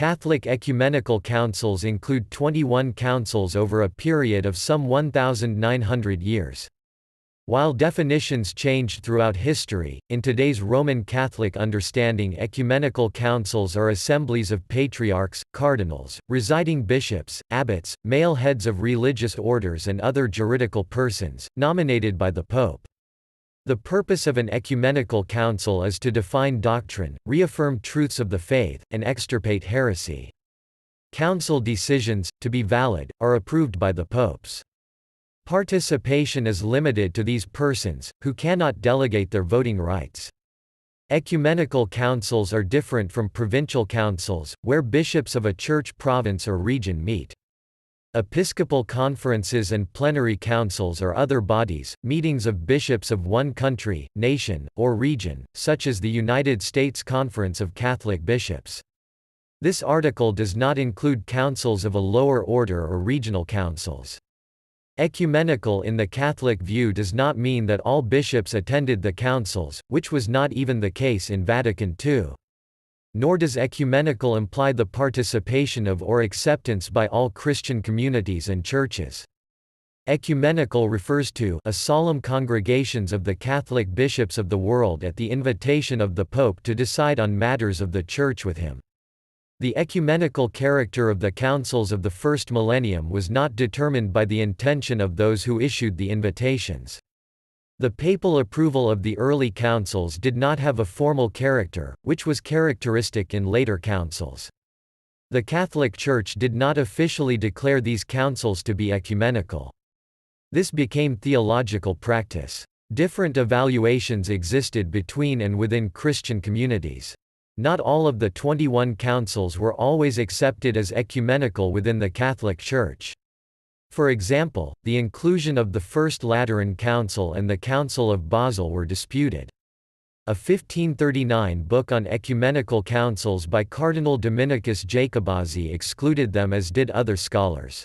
Catholic ecumenical councils include 21 councils over a period of some 1,900 years. While definitions changed throughout history, in today's Roman Catholic understanding, ecumenical councils are assemblies of patriarchs, cardinals, residing bishops, abbots, male heads of religious orders, and other juridical persons, nominated by the Pope. The purpose of an ecumenical council is to define doctrine, reaffirm truths of the faith, and extirpate heresy. Council decisions, to be valid, are approved by the popes. Participation is limited to these persons, who cannot delegate their voting rights. Ecumenical councils are different from provincial councils, where bishops of a church province or region meet. Episcopal conferences and plenary councils are other bodies, meetings of bishops of one country, nation, or region, such as the United States Conference of Catholic Bishops. This article does not include councils of a lower order or regional councils. Ecumenical in the Catholic view does not mean that all bishops attended the councils, which was not even the case in Vatican II. Nor does ecumenical imply the participation of or acceptance by all Christian communities and churches. Ecumenical refers to a solemn congregations of the Catholic bishops of the world at the invitation of the Pope to decide on matters of the Church with him. The ecumenical character of the councils of the first millennium was not determined by the intention of those who issued the invitations. The papal approval of the early councils did not have a formal character, which was characteristic in later councils. The Catholic Church did not officially declare these councils to be ecumenical. This became theological practice. Different evaluations existed between and within Christian communities. Not all of the 21 councils were always accepted as ecumenical within the Catholic Church. For example, the inclusion of the First Lateran Council and the Council of Basel were disputed. A 1539 book on ecumenical councils by Cardinal Dominicus Jacobazzi excluded them, as did other scholars.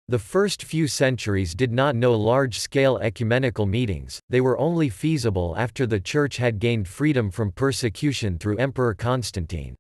The first few centuries did not know large-scale ecumenical meetings, they were only feasible after the Church had gained freedom from persecution through Emperor Constantine.